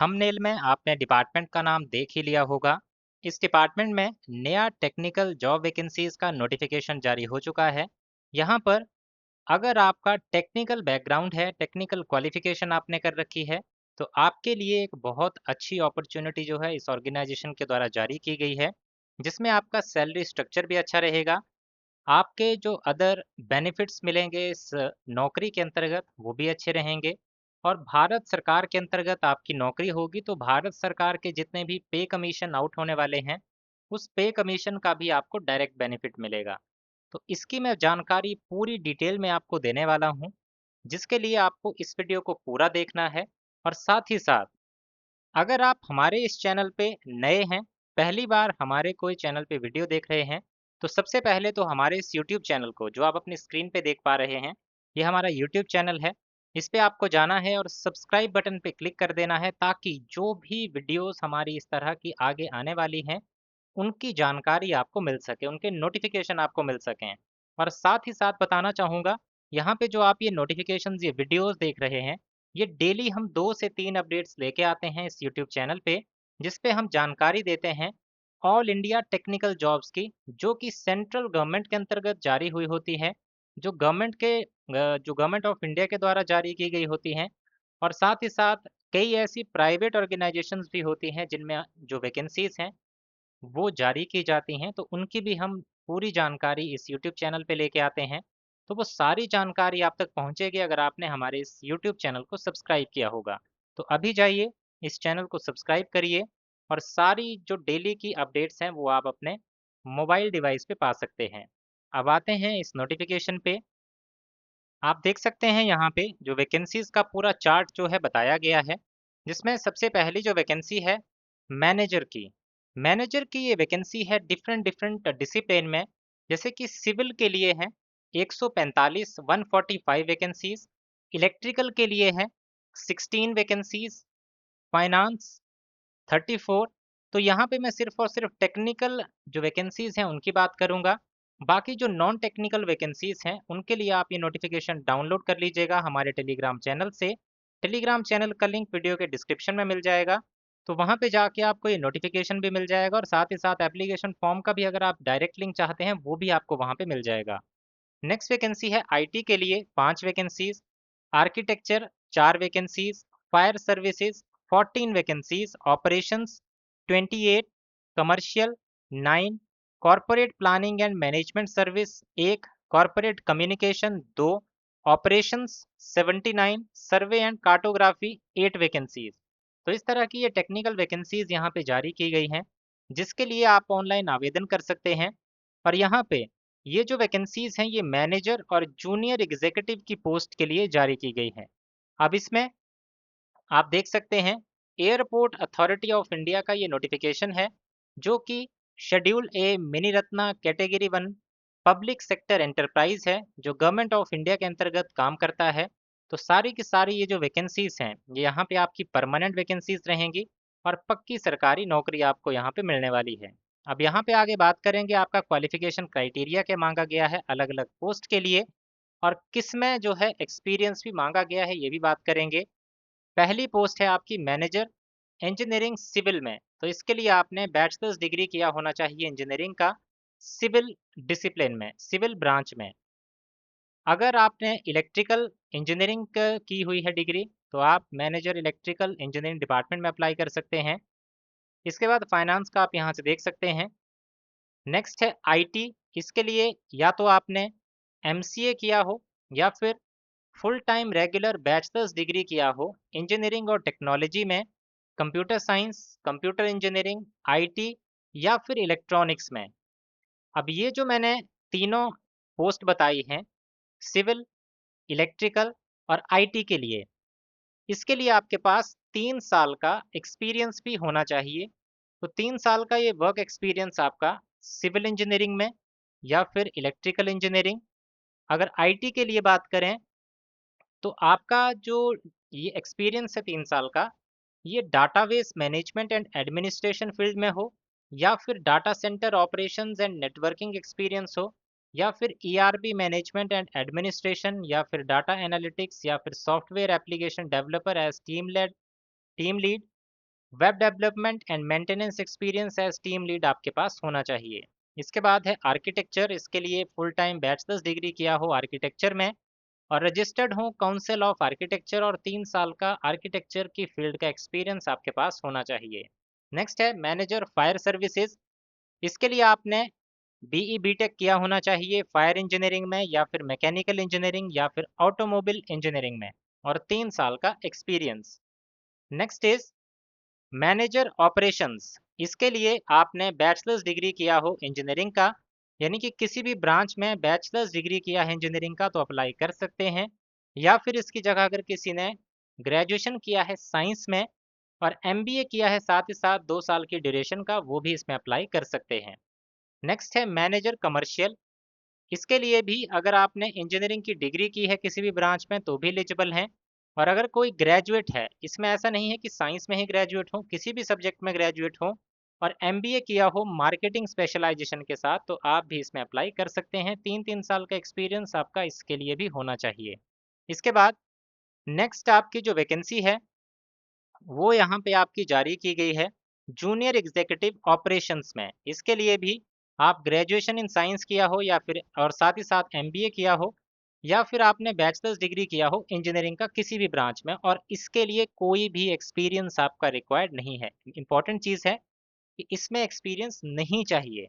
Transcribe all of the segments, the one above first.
Thumbnail में आपने department का नाम देख ही लिया होगा। इस डिपार्टमेंट में नया टेक्निकल जॉब वैकेंसीज का नोटिफिकेशन जारी हो चुका है। यहाँ पर अगर आपका टेक्निकल बैकग्राउंड है, टेक्निकल क्वालिफिकेशन आपने कर रखी है, तो आपके लिए एक बहुत अच्छी अपॉर्चुनिटी जो है इस ऑर्गेनाइजेशन के द्वारा जारी की गई है, जिसमें आपका सैलरी स्ट्रक्चर भी अच्छा रहेगा। आपके जो अदर बेनिफिट्स मिलेंगे इस नौकरी के अंतर्गत वो भी अच्छे रहेंगे। और भारत सरकार के अंतर्गत आपकी नौकरी होगी तो भारत सरकार के जितने भी पे कमीशन आउट होने वाले हैं, उस पे कमीशन का भी आपको डायरेक्ट बेनिफिट मिलेगा। तो इसकी मैं जानकारी पूरी डिटेल में आपको देने वाला हूँ, जिसके लिए आपको इस वीडियो को पूरा देखना है। और साथ ही साथ अगर आप हमारे इस चैनल पे नए हैं, पहली बार हमारे कोई चैनल पे वीडियो देख रहे हैं, तो सबसे पहले तो हमारे इस यूट्यूब चैनल को जो आप अपनी स्क्रीन पे देख पा रहे हैं, ये हमारा यूट्यूब चैनल है। इस पे आपको जाना है और सब्सक्राइब बटन पे क्लिक कर देना है, ताकि जो भी वीडियोस हमारी इस तरह की आगे आने वाली हैं, उनकी जानकारी आपको मिल सके, उनके नोटिफिकेशन आपको मिल सकें। और साथ ही साथ बताना चाहूँगा, यहाँ पे जो आप ये नोटिफिकेशंस, ये वीडियोस देख रहे हैं, ये डेली हम 2 से 3 अपडेट्स लेके आते हैं इस यूट्यूब चैनल पे, जिस पे हम जानकारी देते हैं ऑल इंडिया टेक्निकल जॉब्स की, जो कि सेंट्रल गवर्नमेंट के अंतर्गत जारी हुई होती है, जो गवर्नमेंट ऑफ इंडिया के द्वारा जारी की गई होती हैं। और साथ ही साथ कई ऐसी प्राइवेट ऑर्गेनाइजेशंस भी होती हैं जिनमें जो वैकेंसीज हैं वो जारी की जाती हैं, तो उनकी भी हम पूरी जानकारी इस यूट्यूब चैनल पे लेके आते हैं। तो वो सारी जानकारी आप तक पहुंचेगी अगर आपने हमारे इस यूट्यूब चैनल को सब्सक्राइब किया होगा। तो अभी जाइए, इस चैनल को सब्सक्राइब करिए और सारी जो डेली की अपडेट्स हैं वो आप अपने मोबाइल डिवाइस पे पा सकते हैं। अब आते हैं इस नोटिफिकेशन पे। आप देख सकते हैं यहाँ पे जो वैकेंसीज का पूरा चार्ट जो है बताया गया है, जिसमें सबसे पहली जो वैकेंसी है मैनेजर की। मैनेजर की ये वैकेंसी है डिफरेंट डिफरेंट डिसिप्लिन में। जैसे कि सिविल के लिए है 145 145 वैकेंसीज, इलेक्ट्रिकल के लिए है 16 वैकेंसीज, फाइनेंस 34। तो यहाँ पे मैं सिर्फ और सिर्फ टेक्निकल जो वैकेंसीज हैं उनकी बात करूंगा। बाकी जो नॉन टेक्निकल वैकेंसीज हैं उनके लिए आप ये नोटिफिकेशन डाउनलोड कर लीजिएगा हमारे टेलीग्राम चैनल से। टेलीग्राम चैनल का लिंक वीडियो के डिस्क्रिप्शन में मिल जाएगा, तो वहाँ पे जाके आपको ये नोटिफिकेशन भी मिल जाएगा। और साथ ही साथ एप्लीकेशन फॉर्म का भी अगर आप डायरेक्ट लिंक चाहते हैं वो भी आपको वहाँ पे मिल जाएगा। नेक्स्ट वैकेंसी है आईटी के लिए 5 vacancies, architecture 4 vacancies, fire services 14 vacancies, operations 28, commercial 9, corporate planning and management service 1, corporate communication 2, operations 79, survey and cartography 8 vacancies. तो इस तरह की ये टेक्निकल वैकेंसीज यहाँ पे जारी की गई हैं, जिसके लिए आप ऑनलाइन आवेदन कर सकते हैं। और यहाँ पे ये जो वैकेंसीज हैं ये मैनेजर और जूनियर एग्जीक्यूटिव की पोस्ट के लिए जारी की गई हैं। अब इसमें आप देख सकते हैं एयरपोर्ट अथॉरिटी ऑफ इंडिया का ये नोटिफिकेशन है, जो कि schedule A mini Ratna category 1 public sector enterprise है, जो गवर्नमेंट ऑफ इंडिया के अंतर्गत काम करता है। तो सारी की सारी ये जो वैकेंसीज हैं ये यहाँ पे आपकी परमानेंट वैकेंसीज रहेंगी और पक्की सरकारी नौकरी आपको यहाँ पे मिलने वाली है। अब यहाँ पे आगे बात करेंगे आपका क्वालिफिकेशन क्राइटेरिया क्या मांगा गया है अलग अलग पोस्ट के लिए, और किस में जो है एक्सपीरियंस भी मांगा गया है ये भी बात करेंगे। पहली पोस्ट है आपकी मैनेजर इंजीनियरिंग सिविल में, तो इसके लिए आपने बैचलर्स डिग्री किया होना चाहिए इंजीनियरिंग का सिविल डिसिप्लिन में, सिविल ब्रांच में। अगर आपने इलेक्ट्रिकल इंजीनियरिंग की हुई है डिग्री, तो आप मैनेजर इलेक्ट्रिकल इंजीनियरिंग डिपार्टमेंट में अप्लाई कर सकते हैं। इसके बाद फाइनेंस का आप यहाँ से देख सकते हैं। नेक्स्ट है आईटी, इसके लिए या तो आपने एमसीए किया हो या फिर full time regular bachelors degree किया हो इंजीनियरिंग और टेक्नोलॉजी में, computer science, computer engineering, IT या फिर इलेक्ट्रॉनिक्स में। अब ये जो मैंने तीनों पोस्ट बताई हैं सिविल, इलेक्ट्रिकल और आईटी के लिए, इसके लिए आपके पास 3 साल का एक्सपीरियंस भी होना चाहिए। तो 3 साल का ये वर्क एक्सपीरियंस आपका सिविल इंजीनियरिंग में या फिर इलेक्ट्रिकल इंजीनियरिंग। अगर आईटी के लिए बात करें तो आपका जो ये एक्सपीरियंस है 3 साल का, ये database management and administration field में हो, या फिर data centre operations and networking experience हो, या फिर ईआरपी मैनेजमेंट एंड एडमिनिस्ट्रेशन, या फिर डाटा एनालिटिक्स, या फिर software application developer as team lead, web development and maintenance experience as team lead आपके पास होना चाहिए। इसके बाद है आर्किटेक्चर, इसके लिए फुल टाइम बैचलर्स डिग्री किया हो आर्किटेक्चर में और रजिस्टर्ड हो काउंसिल ऑफ आर्किटेक्चर और 3 साल का आर्किटेक्चर की फील्ड का एक्सपीरियंस आपके पास होना चाहिए। नेक्स्ट है मैनेजर फायर सर्विसेज, इसके लिए आपने बीई बीटेक किया होना चाहिए फायर इंजीनियरिंग में या फिर मैकेनिकल इंजीनियरिंग या फिर ऑटोमोबाइल इंजीनियरिंग में और 3 साल का experience. Next is manager operations, इसके लिए आपने बैचलर्स डिग्री किया हो इंजीनियरिंग का, यानी कि किसी भी ब्रांच में बैचलर्स डिग्री किया है इंजीनियरिंग का तो अप्लाई कर सकते हैं, या फिर इसकी जगह अगर किसी ने ग्रेजुएशन किया है साइंस में और एमबीए किया है साथ ही साथ 2 साल की ड्यूरेशन का, वो भी इसमें अप्लाई कर सकते हैं। नेक्स्ट है मैनेजर कमर्शियल, इसके लिए भी अगर आपने इंजीनियरिंग की डिग्री की है किसी भी ब्रांच में तो भी एलिजिबल हैं, और अगर कोई ग्रेजुएट है, इसमें ऐसा नहीं है कि साइंस में ही ग्रेजुएट हो, किसी भी सब्जेक्ट में ग्रेजुएट हो और एमबीए किया हो मार्केटिंग स्पेशलाइजेशन के साथ तो आप भी इसमें अप्लाई कर सकते हैं। 3-3 साल का एक्सपीरियंस आपका इसके लिए भी होना चाहिए। इसके बाद नेक्स्ट आपकी जो वैकेंसी है वो यहाँ पे आपकी जारी की गई है जूनियर एग्जीक्यूटिव ऑपरेशंस में। इसके लिए भी आप ग्रेजुएशन इन साइंस किया हो या फिर और साथ ही साथ एमबीए किया हो या फिर आपने बैचलर्स डिग्री किया हो इंजीनियरिंग का किसी भी ब्रांच में, और इसके लिए कोई भी एक्सपीरियंस आपका रिक्वायर्ड नहीं है। इंपॉर्टेंट चीज़ है कि इसमें एक्सपीरियंस नहीं चाहिए।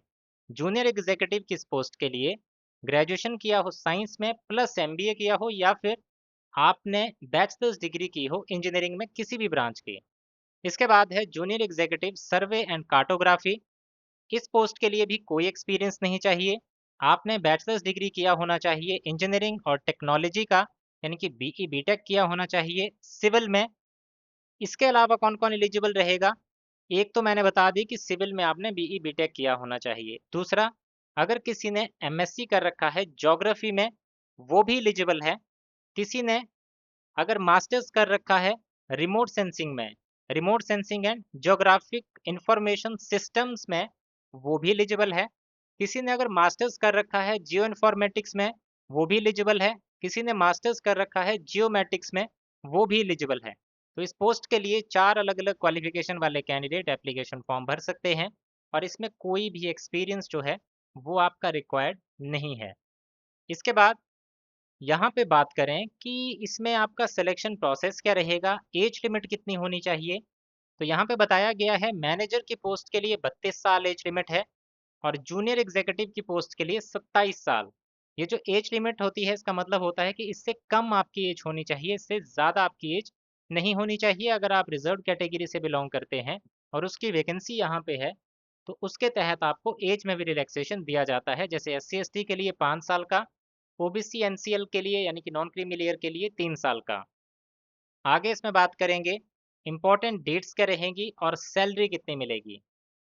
जूनियर एग्जीक्यूटिव किस पोस्ट के लिए ग्रेजुएशन किया हो साइंस में प्लस एमबीए किया हो या फिर आपने बैचलर्स डिग्री की हो इंजीनियरिंग में किसी भी ब्रांच की। इसके बाद है junior executive survey and cartography, इस पोस्ट के लिए भी कोई एक्सपीरियंस नहीं चाहिए। आपने बैचलर्स डिग्री किया होना चाहिए इंजीनियरिंग और टेक्नोलॉजी का, यानी कि बीई बीटेक किया होना चाहिए सिविल में। इसके अलावा कौन कौन एलिजिबल रहेगा, एक तो मैंने बता दी कि सिविल में आपने बीई बीटेक किया होना चाहिए। दूसरा, अगर किसी ने एमएससी कर रखा है ज्योग्राफी में वो भी एलिजिबल है। किसी ने अगर मास्टर्स कर रखा है रिमोट सेंसिंग में, remote sensing and geographic information systems में, वो भी एलिजिबल है। किसी ने अगर मास्टर्स कर रखा है जियो इन्फॉर्मेटिक्स में, वो भी एलिजिबल है। किसी ने मास्टर्स कर रखा है जियोमेटिक्स में, वो भी एलिजिबल है। तो इस पोस्ट के लिए 4 अलग-अलग क्वालिफिकेशन वाले कैंडिडेट एप्लीकेशन फॉर्म भर सकते हैं और इसमें कोई भी एक्सपीरियंस जो है वो आपका रिक्वायर्ड नहीं है। इसके बाद यहाँ पे बात करें कि इसमें आपका सिलेक्शन प्रोसेस क्या रहेगा, एज लिमिट कितनी होनी चाहिए, तो यहाँ पे बताया गया है मैनेजर की पोस्ट के लिए 32 साल एज लिमिट है और जूनियर एग्जीक्यूटिव की पोस्ट के लिए 27 साल। ये जो एज लिमिट होती है इसका मतलब होता है कि इससे कम आपकी एज होनी चाहिए, इससे ज़्यादा आपकी एज नहीं होनी चाहिए। अगर आप रिजर्व कैटेगरी से बिलोंग करते हैं और उसकी वैकेंसी यहाँ पे है तो उसके तहत आपको एज में भी रिलैक्सेशन दिया जाता है, जैसे एस सी के लिए 5 साल का, ओबीसी एनसीएल के लिए यानी कि नॉन क्रीमी लेयर के लिए 3 साल का। आगे इसमें बात करेंगे इम्पोर्टेंट डेट्स क्या रहेंगी और सैलरी कितनी मिलेगी।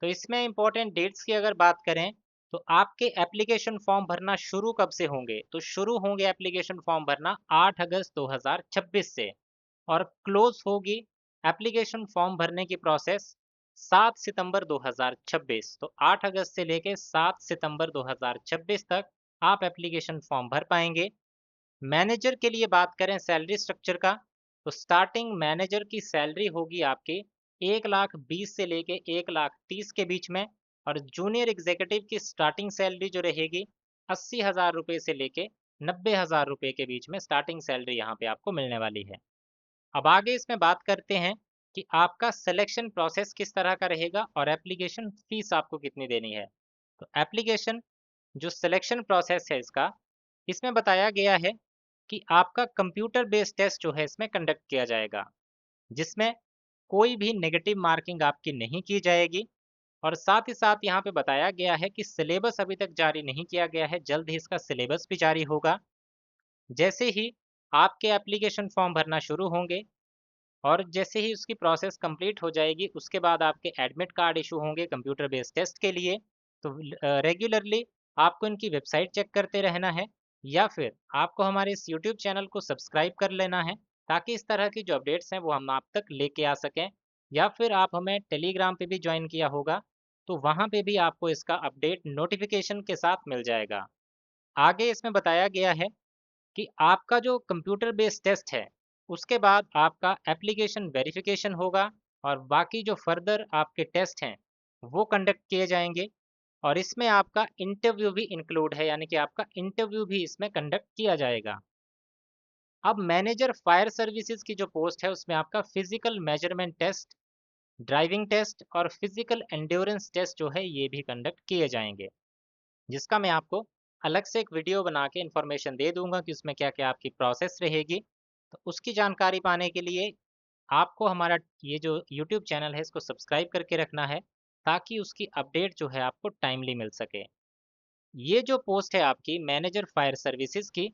तो इसमें इम्पोर्टेंट डेट्स की अगर बात करें तो आपके एप्लीकेशन फॉर्म भरना शुरू कब से होंगे, तो शुरू होंगे एप्लीकेशन फॉर्म भरना 8 अगस्त 2026 से और क्लोज होगी एप्लीकेशन फॉर्म भरने की प्रोसेस 7 सितंबर 2026। तो 8 अगस्त से लेकर 7 सितंबर 2026 तक आप एप्लीकेशन फॉर्म भर पाएंगे। मैनेजर के लिए बात करें सैलरी स्ट्रक्चर का, तो स्टार्टिंग मैनेजर की सैलरी होगी आपकी 1,20,000 से लेके 1,30,000 के बीच में और जूनियर एग्जीक्यूटिव की स्टार्टिंग सैलरी जो रहेगी 80,000 रुपये से लेके 90,000 रुपये के बीच में स्टार्टिंग सैलरी यहाँ पे आपको मिलने वाली है। अब आगे इसमें बात करते हैं कि आपका सिलेक्शन प्रोसेस किस तरह का रहेगा और एप्लीकेशन फीस आपको कितनी देनी है। तो एप्लीकेशन जो सिलेक्शन प्रोसेस है इसका, इसमें बताया गया है कि आपका कंप्यूटर बेस्ड टेस्ट जो है इसमें कंडक्ट किया जाएगा, जिसमें कोई भी नेगेटिव मार्किंग आपकी नहीं की जाएगी। और साथ ही साथ यहाँ पे बताया गया है कि सिलेबस अभी तक जारी नहीं किया गया है, जल्द ही इसका सिलेबस भी जारी होगा। जैसे ही आपके एप्लीकेशन फॉर्म भरना शुरू होंगे और जैसे ही उसकी प्रोसेस कंप्लीट हो जाएगी उसके बाद आपके एडमिट कार्ड इशू होंगे कंप्यूटर बेस्ड टेस्ट के लिए। तो रेगुलरली आपको इनकी वेबसाइट चेक करते रहना है या फिर आपको हमारे इस यूट्यूब चैनल को सब्सक्राइब कर लेना है ताकि इस तरह की जो अपडेट्स हैं वो हम आप तक लेके आ सकें, या फिर आप हमें टेलीग्राम पे भी ज्वाइन किया होगा तो वहाँ पे भी आपको इसका अपडेट नोटिफिकेशन के साथ मिल जाएगा। आगे इसमें बताया गया है कि आपका जो कंप्यूटर बेस्ड टेस्ट है उसके बाद आपका एप्लीकेशन वेरिफिकेशन होगा और बाकी जो फर्दर आपके टेस्ट हैं वो कंडक्ट किए जाएंगे और इसमें आपका इंटरव्यू भी इंक्लूड है, यानी कि आपका इंटरव्यू भी इसमें कंडक्ट किया जाएगा। अब मैनेजर फायर सर्विसेज की जो पोस्ट है उसमें आपका physical measurement test, driving test और फिजिकल एंड्योरेंस टेस्ट जो है ये भी कंडक्ट किए जाएंगे, जिसका मैं आपको अलग से एक वीडियो बना के इन्फॉर्मेशन दे दूंगा कि उसमें क्या क्या आपकी प्रोसेस रहेगी। तो उसकी जानकारी पाने के लिए आपको हमारा ये जो यूट्यूब चैनल है इसको सब्सक्राइब करके रखना है, ताकि उसकी अपडेट जो है आपको टाइमली मिल सके। ये जो पोस्ट है आपकी मैनेजर फायर सर्विसेज की,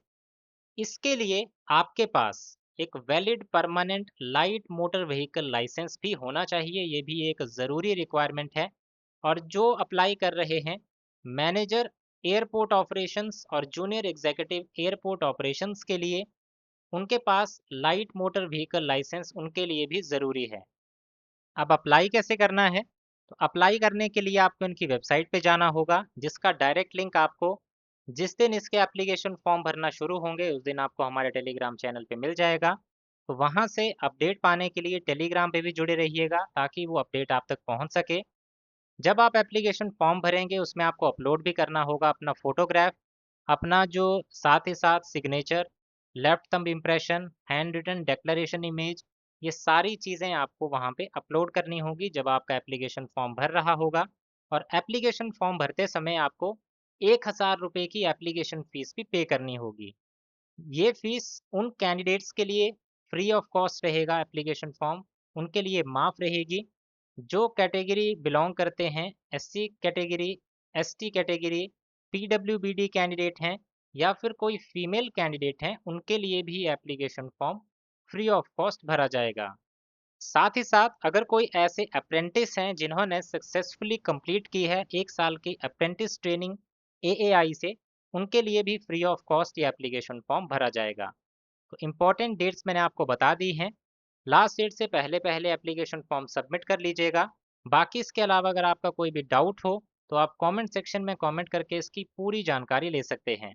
इसके लिए आपके पास एक valid permanent light motor vehicle licence भी होना चाहिए, ये भी एक ज़रूरी रिक्वायरमेंट है। और जो अप्लाई कर रहे हैं मैनेजर एयरपोर्ट ऑपरेशंस और जूनियर एग्जीक्यूटिव एयरपोर्ट ऑपरेशंस के लिए, उनके पास लाइट मोटर व्हीकल लाइसेंस उनके लिए भी ज़रूरी है। अब अप्लाई कैसे करना है? तो अप्लाई करने के लिए आपको इनकी वेबसाइट पे जाना होगा, जिसका डायरेक्ट लिंक आपको जिस दिन इसके एप्लीकेशन फॉर्म भरना शुरू होंगे उस दिन आपको हमारे टेलीग्राम चैनल पे मिल जाएगा। तो वहाँ से अपडेट पाने के लिए टेलीग्राम पे भी जुड़े रहिएगा, ताकि वो अपडेट आप तक पहुँच सके। जब आप एप्लीकेशन फॉर्म भरेंगे उसमें आपको अपलोड भी करना होगा अपना फोटोग्राफ, अपना जो साथ ही साथ signature, left thumb impression, hand written declaration image, ये सारी चीज़ें आपको वहाँ पे अपलोड करनी होगी जब आपका एप्लीकेशन फॉर्म भर रहा होगा। और एप्लीकेशन फॉर्म भरते समय आपको 1000 रुपये की एप्लीकेशन फ़ीस भी पे करनी होगी। ये फ़ीस उन कैंडिडेट्स के लिए फ्री ऑफ कॉस्ट रहेगा, एप्लीकेशन फॉर्म उनके लिए माफ़ रहेगी जो कैटेगरी बिलोंग करते हैं, SC category, ST category, PWBD candidate हैं या फिर कोई फीमेल कैंडिडेट हैं, उनके लिए भी application form free of cost भरा जाएगा। साथ ही साथ अगर कोई ऐसे अप्रेंटिस हैं जिन्होंने सक्सेसफुली कंप्लीट की है 1 साल की अप्रेंटिस ट्रेनिंग एएआई से, उनके लिए भी फ्री ऑफ कॉस्ट ये एप्लीकेशन फॉर्म भरा जाएगा। तो इम्पॉर्टेंट डेट्स मैंने आपको बता दी हैं। लास्ट डेट से पहले पहले एप्लीकेशन फॉर्म सबमिट कर लीजिएगा। बाकी इसके अलावा अगर आपका कोई भी डाउट हो तो आप कमेंट सेक्शन में कमेंट करके इसकी पूरी जानकारी ले सकते हैं।